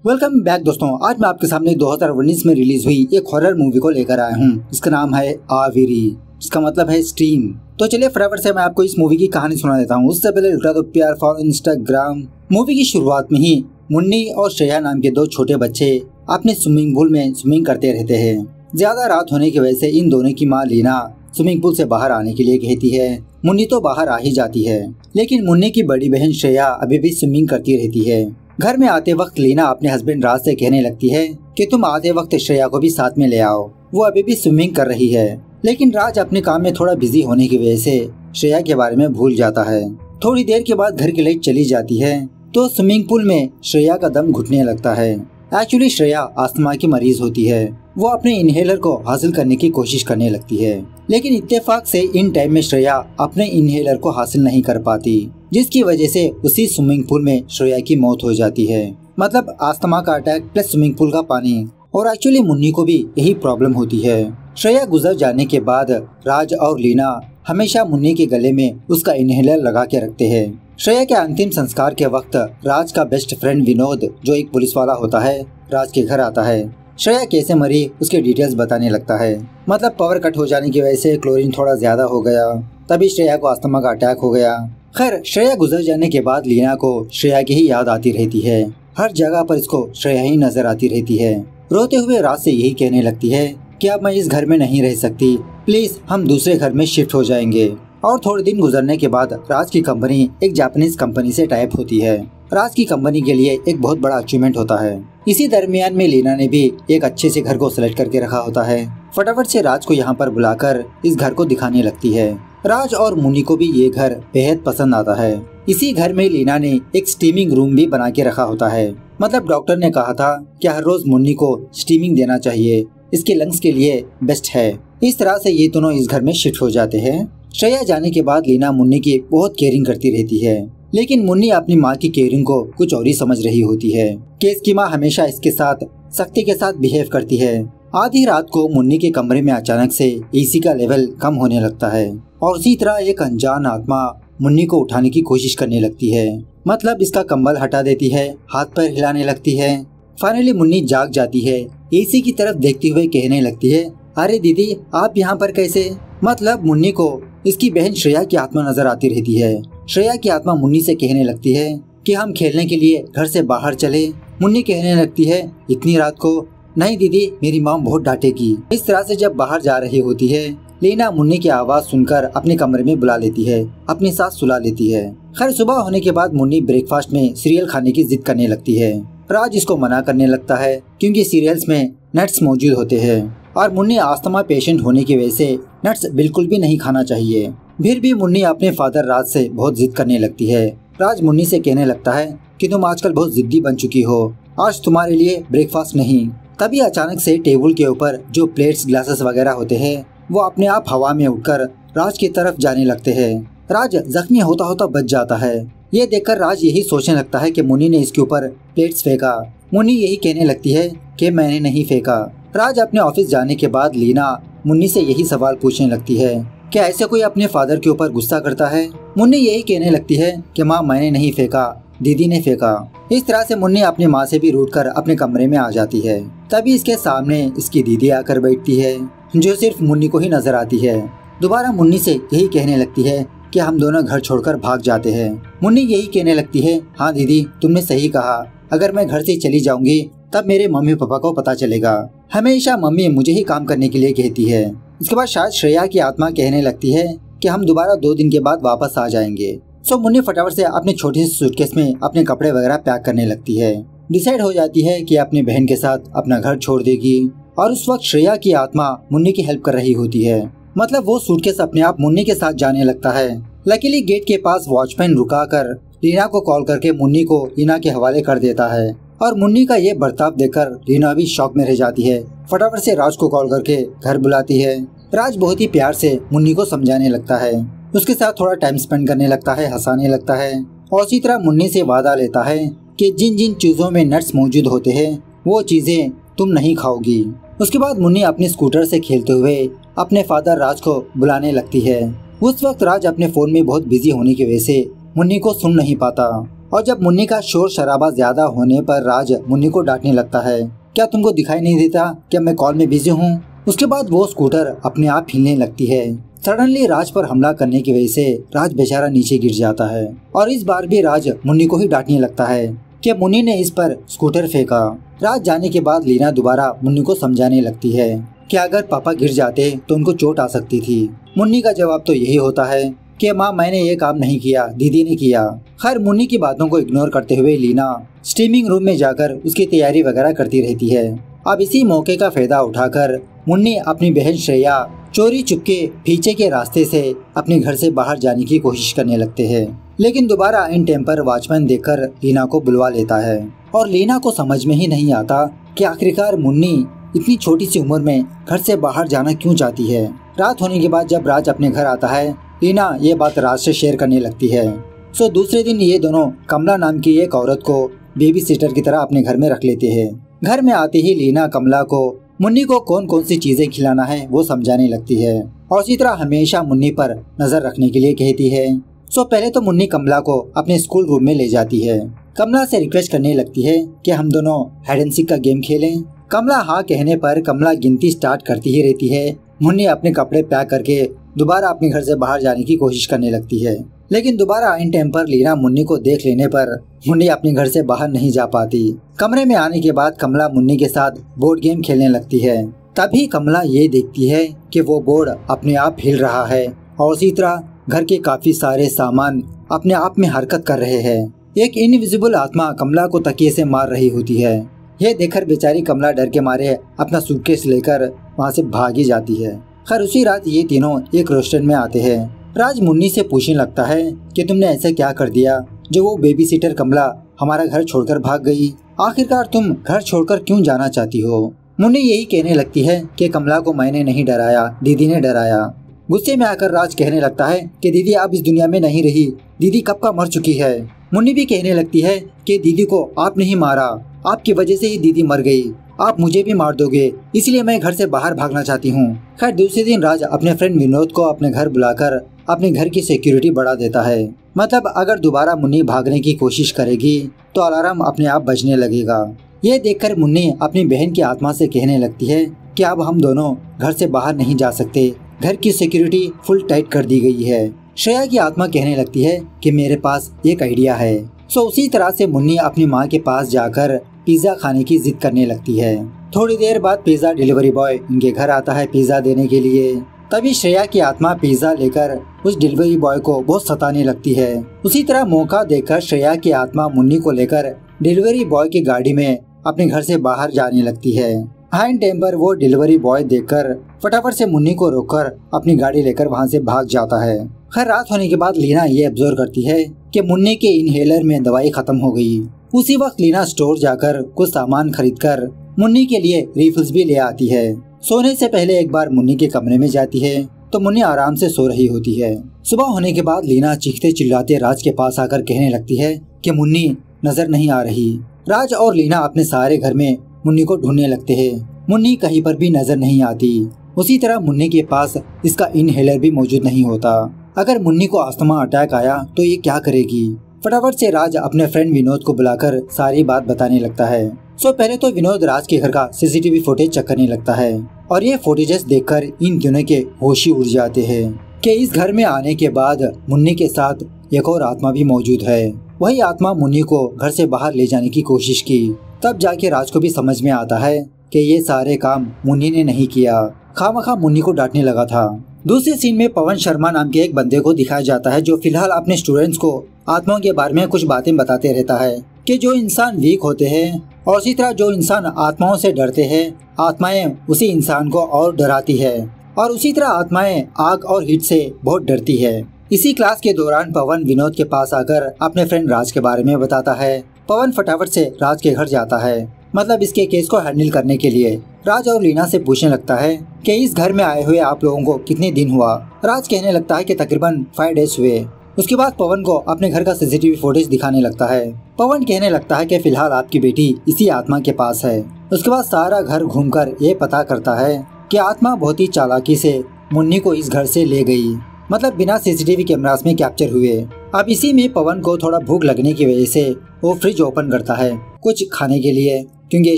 Welcome back दोस्तों। आज मैं आपके सामने 2019 में रिलीज हुई एक हॉरर मूवी को लेकर आया हूँ। इसका नाम है आविरी, इसका मतलब है स्टीम। तो चलिए फटाफट से मैं आपको इस मूवी की कहानी सुना देता हूँ। उससे पहले लुटा दो प्यार फॉर इंस्टाग्राम। मूवी की शुरुआत में ही मुन्नी और श्रेया नाम के दो छोटे बच्चे अपने स्विमिंग पूल में स्विमिंग करते रहते हैं। ज्यादा रात होने की वजह से इन दोनों की माँ लीना स्विमिंग पूल से बाहर आने के लिए कहती है। मुन्नी तो बाहर आ ही जाती है, लेकिन मुन्नी की बड़ी बहन श्रेया अभी भी स्विमिंग करती रहती है। घर में आते वक्त लीना अपने हस्बैंड राज से कहने लगती है कि तुम आते वक्त श्रेया को भी साथ में ले आओ, वो अभी भी स्विमिंग कर रही है। लेकिन राज अपने काम में थोड़ा बिजी होने की वजह से श्रेया के बारे में भूल जाता है। थोड़ी देर के बाद घर की लाइट चली जाती है तो स्विमिंग पूल में श्रेया का दम घुटने लगता है। एक्चुअली श्रेया अस्थमा की मरीज होती है। वो अपने इनहेलर को हासिल करने की कोशिश करने लगती है, लेकिन इत्तेफाक से इन टाइम में श्रेया अपने इनहेलर को हासिल नहीं कर पाती, जिसकी वजह से उसी स्विमिंग पूल में श्रेया की मौत हो जाती है। मतलब अस्थमा का अटैक प्लस स्विमिंग पूल का पानी। और एक्चुअली मुन्नी को भी यही प्रॉब्लम होती है। श्रेया गुजर जाने के बाद राज और लीना हमेशा मुन्नी के गले में उसका इनहेलर लगा के रखते हैं। श्रेया के अंतिम संस्कार के वक्त राज का बेस्ट फ्रेंड विनोद, जो एक पुलिस वाला होता है, राज के घर आता है। श्रेया कैसे मरी उसके डिटेल्स बताने लगता है। मतलब पावर कट हो जाने की वजह से क्लोरीन थोड़ा ज्यादा हो गया, तभी श्रेया को अस्थमा का अटैक हो गया। खैर, श्रेया गुजर जाने के बाद लीना को श्रेया की ही याद आती रहती है। हर जगह पर इसको श्रेया ही नजर आती रहती है। रोते हुए राज से यही कहने लगती है कि अब मैं इस घर में नहीं रह सकती, प्लीज हम दूसरे घर में शिफ्ट हो जाएंगे। और थोड़े दिन गुजरने के बाद राज की कंपनी एक जापानीज कंपनी से टाइप होती है। राज की कंपनी के लिए एक बहुत बड़ा अचीवमेंट होता है। इसी दरमियान में लीना ने भी एक अच्छे से घर को सिलेक्ट करके रखा होता है। फटाफट से राज को यहाँ पर बुलाकर इस घर को दिखाने लगती है। राज और मुन्नी को भी ये घर बेहद पसंद आता है। इसी घर में लीना ने एक स्टीमिंग रूम भी बना के रखा होता है। मतलब डॉक्टर ने कहा था कि हर रोज मुन्नी को स्टीमिंग देना चाहिए, इसके लंग्स के लिए बेस्ट है। इस तरह से ये दोनों इस घर में शिफ्ट हो जाते हैं। श्रेया जाने के बाद लीना मुन्नी की बहुत केयरिंग करती रहती है, लेकिन मुन्नी अपनी माँ की केयरिंग को कुछ और ही समझ रही होती है कि इसकी माँ हमेशा इसके साथ सख्ती के साथ बिहेव करती है। आधी रात को मुन्नी के कमरे में अचानक से एसी का लेवल कम होने लगता है और उसी तरह एक अनजान आत्मा मुन्नी को उठाने की कोशिश करने लगती है। मतलब इसका कंबल हटा देती है, हाथ पैर हिलाने लगती है। फाइनली मुन्नी जाग जाती है। एसी की तरफ देखते हुए कहने लगती है, अरे दीदी आप यहाँ पर कैसे? मतलब मुन्नी को इसकी बहन श्रेया की आत्मा नजर आती रहती है। श्रेया की आत्मा मुन्नी से कहने लगती है कि हम खेलने के लिए घर से बाहर चले। मुन्नी कहने लगती है, इतनी रात को? नहीं दीदी, मेरी माँ बहुत डांटेगी। इस तरह से जब बाहर जा रही होती है, लीना मुन्नी की आवाज सुनकर अपने कमरे में बुला लेती है, अपने साथ सुला लेती है। खैर, सुबह होने के बाद मुन्नी ब्रेकफास्ट में सीरियल खाने की जिद करने लगती है। राज इसको मना करने लगता है क्योंकि सीरियल्स में नट्स मौजूद होते हैं और मुन्नी अस्थमा पेशेंट होने की वजह से नट्स बिल्कुल भी नहीं खाना चाहिए। फिर भी मुन्नी अपने फादर राज से बहुत जिद करने लगती है। राज मुन्नी से कहने लगता है कि तुम आजकल बहुत जिद्दी बन चुकी हो, आज तुम्हारे लिए ब्रेकफास्ट नहीं। तभी अचानक से टेबल के ऊपर जो प्लेट्स ग्लासेस वगैरह होते हैं वो अपने आप हवा में उड़कर राज की तरफ जाने लगते हैं। राज जख्मी होता होता बच जाता है। ये देखकर राज यही सोचने लगता है कि मुन्नी ने इसके ऊपर प्लेट्स फेंका। मुन्नी यही कहने लगती है कि मैंने नहीं फेंका। राज अपने ऑफिस जाने के बाद लीना मुन्नी से यही सवाल पूछने लगती है, क्या ऐसे कोई अपने फादर के ऊपर गुस्सा करता है? मुन्नी यही कहने लगती है कि माँ मैंने नहीं फेंका, दीदी ने फेंका। इस तरह से मुन्नी अपनी माँ से भी रूठकर अपने कमरे में आ जाती है। तभी इसके सामने इसकी दीदी आकर बैठती है, जो सिर्फ मुन्नी को ही नजर आती है। दोबारा मुन्नी से यही कहने लगती है कि हम दोनों घर छोड़कर भाग जाते हैं। मुन्नी यही कहने लगती है, हाँ दीदी तुमने सही कहा, अगर मैं घर से चली जाऊंगी तब मेरे मम्मी पापा को पता चलेगा। हमेशा मम्मी मुझे ही काम करने के लिए कहती है। इसके बाद शायद श्रेया की आत्मा कहने लगती है कि हम दोबारा 2 दिन के बाद वापस आ जाएंगे। सो मुन्नी फटाफट से अपने छोटे से सूटकेस में अपने कपड़े वगैरह पैक करने लगती है। डिसाइड हो जाती है कि अपनी बहन के साथ अपना घर छोड़ देगी। और उस वक्त श्रेया की आत्मा मुन्नी की हेल्प कर रही होती है। मतलब वो सूटकेस अपने आप मुन्नी के साथ जाने लगता है। लकीली गेट के पास वॉचमैन रुकाकर लीना को कॉल करके मुन्नी को लीना के हवाले कर देता है। और मुन्नी का ये बर्ताव देखकर लीना भी शॉक में रह जाती है। फटाफट से राज को कॉल करके घर बुलाती है। राज बहुत ही प्यार से मुन्नी को समझाने लगता है, उसके साथ थोड़ा टाइम स्पेंड करने लगता है, हंसाने लगता है। और इसी तरह मुन्नी से वादा लेता है कि जिन जिन चीजों में नट्स मौजूद होते हैं वो चीजें तुम नहीं खाओगी। उसके बाद मुन्नी अपने स्कूटर से खेलते हुए अपने फादर राज को बुलाने लगती है। उस वक्त राज अपने फोन में बहुत बिजी होने की वजह से मुन्नी को सुन नहीं पाता। और जब मुन्नी का शोर शराबा ज्यादा होने पर राज मुन्नी को डांटने लगता है, क्या तुमको दिखाई नहीं देता कि मैं कॉल में बिजी हूँ। उसके बाद वो स्कूटर अपने आप हिलने लगती है। सडनली राज पर हमला करने की वजह से राज बेचारा नीचे गिर जाता है और इस बार भी राज मुन्नी को ही डांटने लगता है कि मुन्नी ने इस पर स्कूटर फेंका। राज जाने के बाद लीना दोबारा मुन्नी को समझाने लगती है कि अगर पापा गिर जाते तो उनको चोट आ सकती थी। मुन्नी का जवाब तो यही होता है कि माँ मैंने ये काम नहीं किया, दीदी ने किया। खैर मुन्नी की बातों को इग्नोर करते हुए लीना स्ट्रीमिंग रूम में जाकर उसकी तैयारी वगैरह करती रहती है। अब इसी मौके का फायदा उठाकर मुन्नी अपनी बहन श्रेया चोरी चुपके पीछे के रास्ते से अपने घर से बाहर जाने की कोशिश करने लगते हैं, लेकिन दोबारा इन टाइम पर वॉचमैन देखकर लीना को बुलवा लेता है और लीना को समझ में ही नहीं आता कि आखिरकार मुन्नी इतनी छोटी सी उम्र में घर से बाहर जाना क्यों चाहती है। रात होने के बाद जब राज अपने घर आता है, लीना ये बात राज से शेयर करने लगती है। सो दूसरे दिन ये दोनों कमला नाम की एक औरत को बेबी सिस्टर की तरह अपने घर में रख लेते हैं। घर में आते ही लीना कमला को मुन्नी को कौन कौन सी चीजें खिलाना है वो समझाने लगती है और इसी तरह हमेशा मुन्नी पर नजर रखने के लिए कहती है। सो पहले तो मुन्नी कमला को अपने स्कूल रूम में ले जाती है। कमला से रिक्वेस्ट करने लगती है कि हम दोनों हाइड एंड सीक का गेम खेलें। कमला हाँ कहने पर कमला गिनती स्टार्ट करती ही रहती है। मुन्नी अपने कपड़े पैक करके दोबारा अपने घर से बाहर जाने की कोशिश करने लगती है, लेकिन दोबारा इन टाइम पर लीना मुन्नी को देख लेने पर मुन्नी अपने घर से बाहर नहीं जा पाती। कमरे में आने के बाद कमला मुन्नी के साथ बोर्ड गेम खेलने लगती है। तभी कमला ये देखती है कि वो बोर्ड अपने आप हिल रहा है और उसी तरह घर के काफी सारे सामान अपने आप में हरकत कर रहे हैं। एक इनविजिबल आत्मा कमला को तकिए से मार रही होती है। यह देखकर बेचारी कमला डर के मारे अपना सूटकेस लेकर वहाँ से भागी जाती है। खैर उसी रात ये तीनों एक रेस्टोरेंट में आते हैं। राज मुन्नी से पूछने लगता है कि तुमने ऐसा क्या कर दिया जो वो बेबी सिटर कमला हमारा घर छोड़कर भाग गई। आखिरकार तुम घर छोड़कर क्यों जाना चाहती हो। मुन्नी यही कहने लगती है कि कमला को मैंने नहीं डराया, दीदी ने डराया। गुस्से में आकर राज कहने लगता है कि दीदी आप इस दुनिया में नहीं रही, दीदी कब का मर चुकी है। मुन्नी भी कहने लगती है कि दीदी को आप नहीं मारा, आपकी वजह से ही दीदी मर गई, आप मुझे भी मार दोगे, इसलिए मैं घर से बाहर भागना चाहती हूँ। खैर दूसरे दिन राज अपने फ्रेंड विनोद को अपने घर बुलाकर अपने घर की सिक्योरिटी बढ़ा देता है। मतलब अगर दोबारा मुन्नी भागने की कोशिश करेगी तो अलार्म अपने आप बजने लगेगा। ये देखकर मुन्नी अपनी बहन की आत्मा से कहने लगती है कि अब हम दोनों घर से बाहर नहीं जा सकते, घर की सिक्योरिटी फुल टाइट कर दी गई है। श्रेया की आत्मा कहने लगती है कि मेरे पास एक आइडिया है। सो उसी तरह से मुन्नी अपनी माँ के पास जाकर पिज्जा खाने की जिद करने लगती है। थोड़ी देर बाद पिज्जा डिलीवरी बॉय इनके घर आता है पिज्जा देने के लिए। तभी श्रेया की आत्मा पिज्जा लेकर उस डिलीवरी बॉय को बहुत सताने लगती है। उसी तरह मौका देखकर श्रेया की आत्मा मुन्नी को लेकर डिलीवरी बॉय की गाड़ी में अपने घर से बाहर जाने लगती है। हाइन टाइम पर वो डिलीवरी बॉय देखकर फटाफट से मुन्नी को रोककर अपनी गाड़ी लेकर वहाँ से भाग जाता है। खैर रात होने के बाद लीना ये ऑब्जर्व करती है कि मुन्नी के इनहेलर में दवाई खत्म हो गई। उसी वक्त लीना स्टोर जाकर कुछ सामान खरीदकर मुन्नी के लिए रिफिल्स भी ले आती है। सोने से पहले एक बार मुन्नी के कमरे में जाती है तो मुन्नी आराम से सो रही होती है। सुबह होने के बाद लीना चीखते चिल्लाते राज के पास आकर कहने लगती है कि मुन्नी नजर नहीं आ रही। राज और लीना अपने सारे घर में मुन्नी को ढूंढने लगते हैं। मुन्नी कहीं पर भी नजर नहीं आती। उसी तरह मुन्नी के पास इसका इनहेलर भी मौजूद नहीं होता। अगर मुन्नी को अस्थमा अटैक आया तो ये क्या करेगी। फटाफट से राज अपने फ्रेंड विनोद को बुलाकर सारी बात बताने लगता है। सो पहले तो विनोद राज के घर का सीसीटीवी फुटेज चेक करने लगता है और ये फुटेजेस देखकर इन दोनों के होश ही उड़ जाते हैं कि इस घर में आने के बाद मुन्नी के साथ एक और आत्मा भी मौजूद है। वही आत्मा मुन्नी को घर से बाहर ले जाने की कोशिश की। तब जाके राज को भी समझ में आता है कि ये सारे काम मुन्नी ने नहीं किया, खामखा मुन्नी को डांटने लगा था। दूसरे सीन में पवन शर्मा नाम के एक बंदे को दिखाया जाता है जो फिलहाल अपने स्टूडेंट्स को आत्माओं के बारे में कुछ बातें बताते रहता है कि जो इंसान वीक होते हैं और इसी तरह जो इंसान आत्माओं से डरते हैं, आत्माएं उसी इंसान को और डराती है और उसी तरह आत्माएं आग और हीट से बहुत डरती है। इसी क्लास के दौरान पवन विनोद के पास आकर अपने फ्रेंड राज के बारे में बताता है। पवन फटाफट से राज के घर जाता है, मतलब इसके केस को हैंडल करने के लिए। राज और लीना से पूछने लगता है कि इस घर में आए हुए आप लोगों को कितने दिन हुआ। राज कहने लगता है कि तकरीबन 5 डेज हुए। उसके बाद पवन को अपने घर का सीसीटीवी फुटेज दिखाने लगता है। पवन कहने लगता है कि फिलहाल आपकी बेटी इसी आत्मा के पास है। उसके बाद सारा घर घूमकर ये पता करता है कि आत्मा बहुत ही चालाकी से मुन्नी को इस घर से ले गई। मतलब बिना सीसीटीवी कैमरास में कैप्चर हुए। अब इसी में पवन को थोड़ा भूख लगने की वजह से वो फ्रिज ओपन करता है कुछ खाने के लिए, क्योंकि ये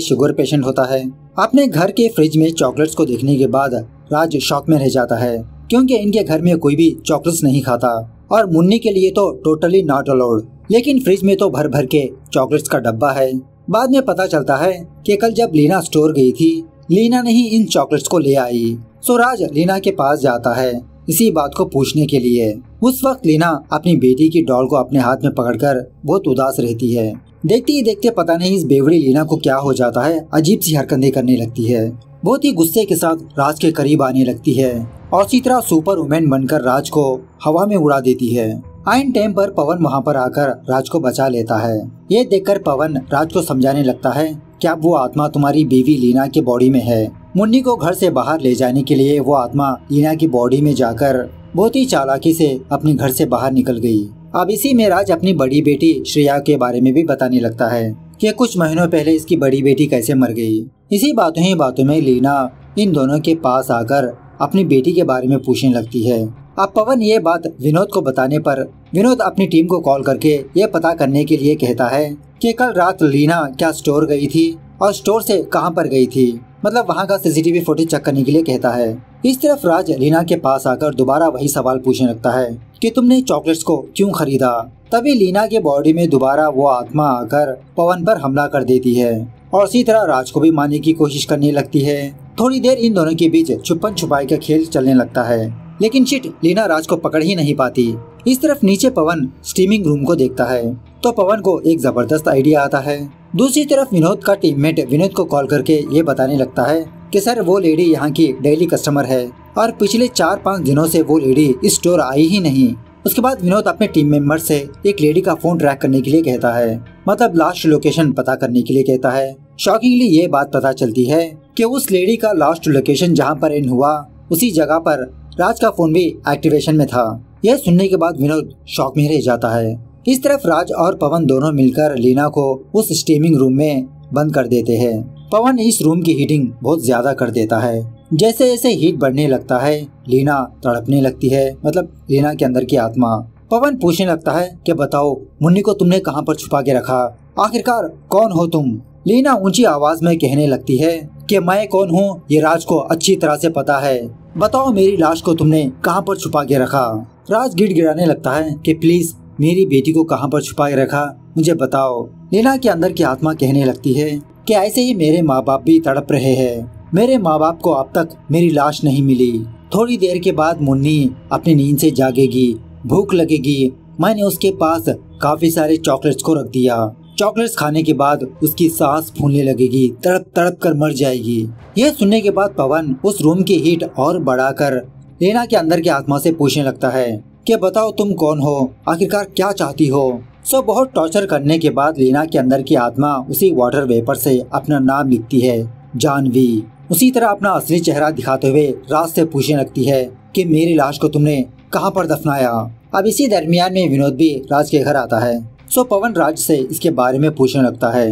शुगर पेशेंट होता है। अपने घर के फ्रिज में चॉकलेट्स को देखने के बाद राज शॉक में रह जाता है, क्योंकि इनके घर में कोई भी चॉकलेट्स नहीं खाता और मुन्नी के लिए तो टोटली नॉट अलाउड। लेकिन फ्रिज में तो भर भर के चॉकलेट्स का डब्बा है। बाद में पता चलता है कि कल जब लीना स्टोर गई थी, लीना ने ही इन चॉकलेट्स को ले आई। सो राज लीना के पास जाता है इसी बात को पूछने के लिए। उस वक्त लीना अपनी बेटी की डॉल को अपने हाथ में पकड़कर बहुत उदास रहती है। देखते ही देखते पता नहीं इस बेवड़ी लीना को क्या हो जाता है, अजीब सी हरकतें करने लगती है। बहुत ही गुस्से के साथ राज के करीब आने लगती है और इसी तरह सुपर वुमेन बनकर राज को हवा में उड़ा देती है। आइन टाइम पर पवन वहाँ पर आकर राज को बचा लेता है। ये देखकर पवन राज को समझाने लगता है कि अब वो आत्मा तुम्हारी बीवी लीना के बॉडी में है। मुन्नी को घर से बाहर ले जाने के लिए वो आत्मा लीना की बॉडी में जाकर बहुत ही चालाकी से अपने घर से बाहर निकल गई। अब इसी में राज अपनी बड़ी बेटी श्रेया के बारे में भी बताने लगता है कि कुछ महीनों पहले इसकी बड़ी बेटी कैसे मर गई। इसी बातों ही बातों में लीना इन दोनों के पास आकर अपनी बेटी के बारे में पूछने लगती है। अब पवन ये बात विनोद को बताने पर विनोद अपनी टीम को कॉल करके ये पता करने के लिए कहता है कि कल रात लीना क्या स्टोर गई थी और स्टोर से कहां पर गई थी, मतलब वहां का सीसीटीवी फुटेज चेक करने के लिए कहता है। इस तरफ राज लीना के पास आकर दोबारा वही सवाल पूछने लगता है कि तुमने चॉकलेट्स को क्यों खरीदा। तभी लीना के बॉडी में दोबारा वो आत्मा आकर पवन पर हमला कर देती है और इसी तरह राज को भी मारने की कोशिश करने लगती है। थोड़ी देर इन दोनों के बीच छुपन छुपाई का खेल चलने लगता है, लेकिन शिट लीना राज को पकड़ ही नहीं पाती। इस तरफ नीचे पवन स्टीमिंग रूम को देखता है तो पवन को एक जबरदस्त आइडिया आता है। दूसरी तरफ विनोद का टीममेट विनोद को कॉल करके ये बताने लगता है कि सर वो लेडी यहाँ की डेली कस्टमर है और पिछले 4-5 दिनों से वो लेडी इस स्टोर आई ही नहीं। उसके बाद विनोद अपने टीम मेंबर से एक लेडी का फोन ट्रैक करने के लिए कहता है, मतलब लास्ट लोकेशन पता करने के लिए कहता है। शॉकिंगली ये बात पता चलती है कि उस लेडी का लास्ट लोकेशन जहाँ पर एंड हुआ उसी जगह पर राज का फोन भी एक्टिवेशन में था। यह सुनने के बाद विनोद शॉक में रह जाता है। इस तरफ राज और पवन दोनों मिलकर लीना को उस स्टीमिंग रूम में बंद कर देते हैं। पवन इस रूम की हीटिंग बहुत ज्यादा कर देता है। जैसे जैसे हीट बढ़ने लगता है लीना तड़पने लगती है, मतलब लीना के अंदर की आत्मा। पवन पूछने लगता है कि बताओ मुन्नी को तुमने कहां पर छुपा के रखा, आखिरकार कौन हो तुम। लीना ऊंची आवाज में कहने लगती है कि मैं कौन हूँ ये राज को अच्छी तरह से पता है, बताओ मेरी लाश को तुमने कहां पर छुपा के रखा। राज गिड़गिड़ाने लगता है कि प्लीज मेरी बेटी को कहां पर छुपा के रखा, मुझे बताओ। लीना के अंदर की आत्मा कहने लगती है कि ऐसे ही मेरे माँ बाप भी तड़प रहे हैं, मेरे माँ बाप को अब तक मेरी लाश नहीं मिली। थोड़ी देर के बाद मुन्नी अपनी नींद से जागेगी, भूख लगेगी, मैंने उसके पास काफी सारे चॉकलेट्स को रख दिया। चॉकलेट्स खाने के बाद उसकी सांस फूलने लगेगी, तड़प तड़प कर मर जाएगी। यह सुनने के बाद पवन उस रूम की हीट और बढ़ाकर लीना के अंदर की आत्मा से पूछने लगता है कि बताओ तुम कौन हो, आखिरकार क्या चाहती हो। सो बहुत टॉर्चर करने के बाद लीना के अंदर की आत्मा उसी वाटर वेपर से अपना नाम लिखती है, जानवी। उसी तरह अपना असली चेहरा दिखाते हुए राज से पूछने लगती है कि मेरी लाश को तुमने कहां पर दफनाया। अब इसी दरमियान में विनोद भी राज के घर आता है। सो पवन राज से इसके बारे में पूछने लगता है।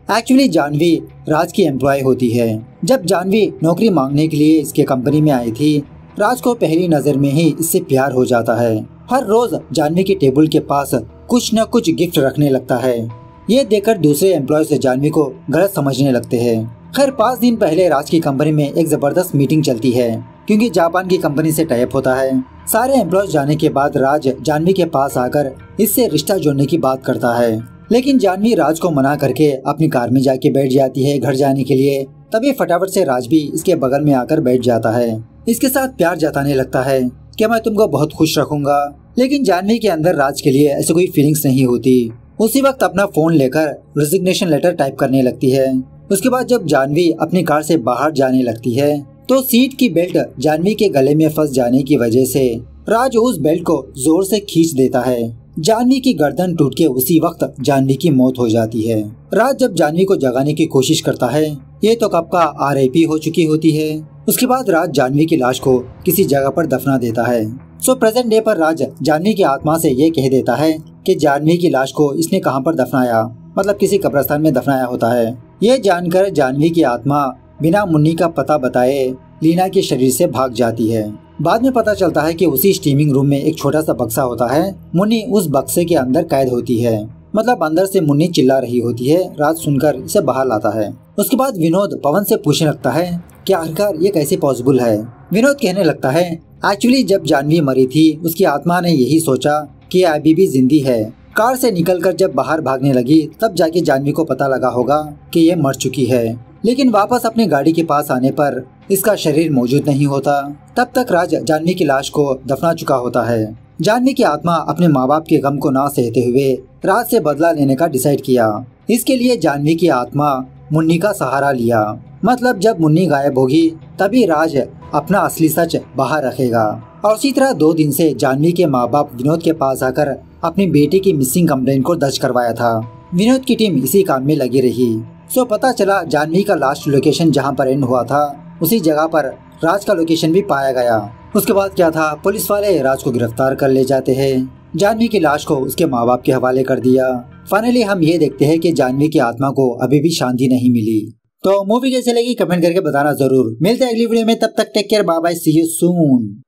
एक्चुअली जानवी राज की एम्प्लॉय होती है। जब जानवी नौकरी मांगने के लिए इसके कंपनी में आई थी, राज को पहली नजर में ही इससे प्यार हो जाता है। हर रोज जानवी के टेबल के पास कुछ न कुछ गिफ्ट रखने लगता है। ये देखकर दूसरे एम्प्लॉय जानवी को गलत समझने लगते हैं। खैर 5 दिन पहले राज की कंपनी में एक जबरदस्त मीटिंग चलती है, क्योंकि जापान की कंपनी से टाई अप होता है। सारे एम्प्लॉय जाने के बाद राज जानवी के पास आकर इससे रिश्ता जोड़ने की बात करता है, लेकिन जानवी राज को मना करके अपनी कार में जाके बैठ जाती है घर जाने के लिए। तभी फटाफट से राज भी इसके बगल में आकर बैठ जाता है। इसके साथ प्यार जताने लगता है कि मैं तुमको बहुत खुश रखूंगा, लेकिन जानवी के अंदर राज के लिए ऐसी कोई फीलिंग्स नहीं होती। उसी वक्त अपना फोन लेकर रेजिग्नेशन लेटर टाइप करने लगती है। उसके बाद जब जानवी अपनी कार से बाहर जाने लगती है तो सीट की बेल्ट जानवी के गले में फंस जाने की वजह से राज उस बेल्ट को जोर से खींच देता है। जानवी की गर्दन टूट के उसी वक्त जानवी की मौत हो जाती है। राज जब जानवी को जगाने की कोशिश करता है, ये तो कब का RIP हो चुकी होती है। उसके बाद राज जानवी की लाश को किसी जगह पर दफना देता है। सो प्रेजेंट डे पर राज जानवी की आत्मा से ये कह देता है कि जानवी की लाश को इसने कहां पर दफनाया, मतलब किसी कब्रिस्तान में दफनाया होता है। ये जानकर जानवी की आत्मा बिना मुन्नी का पता बताए लीना के शरीर से भाग जाती है। बाद में पता चलता है कि उसी स्टीमिंग रूम में एक छोटा सा बक्सा होता है। मुन्नी उस बक्से के अंदर कैद होती है, मतलब अंदर से मुन्नी चिल्ला रही होती है। राज सुनकर इसे बाहर लाता है। उसके बाद विनोद पवन से पूछने लगता है कि आखिरकार ये कैसे पॉसिबल है। विनोद कहने लगता है एक्चुअली जब जानवी मरी थी उसकी आत्मा ने यही सोचा कि अभी भी जिंदी है। कार से निकलकर जब बाहर भागने लगी तब जाके जानवी को पता लगा होगा कि ये मर चुकी है, लेकिन वापस अपनी गाड़ी के पास आने पर इसका शरीर मौजूद नहीं होता। तब तक राज जानवी की लाश को दफना चुका होता है। जानवी की आत्मा अपने माँ बाप के गम को ना सहते हुए राज से बदला लेने का डिसाइड किया। इसके लिए जानवी की आत्मा मुन्नी का सहारा लिया, मतलब जब मुन्नी गायब होगी तभी राज अपना असली सच बाहर रखेगा। और उसी तरह 2 दिन से जानवी के माँ बाप विनोद के पास आकर अपनी बेटी की मिसिंग कंप्लेंट को दर्ज करवाया था। विनोद की टीम इसी काम में लगी रही। सो पता चला जानवी का लास्ट लोकेशन जहाँ पर एंड हुआ था उसी जगह पर राज का लोकेशन भी पाया गया। उसके बाद क्या था, पुलिस वाले राज को गिरफ्तार कर ले जाते हैं। जानवी की लाश को उसके माँ बाप के हवाले कर दिया। फाइनली हम ये देखते हैं कि जानवी की आत्मा को अभी भी शांति नहीं मिली। तो मूवी कैसे लगी कमेंट करके बताना जरूर। मिलते हैं अगली वीडियो में, तब तक take care, bye bye, see you soon.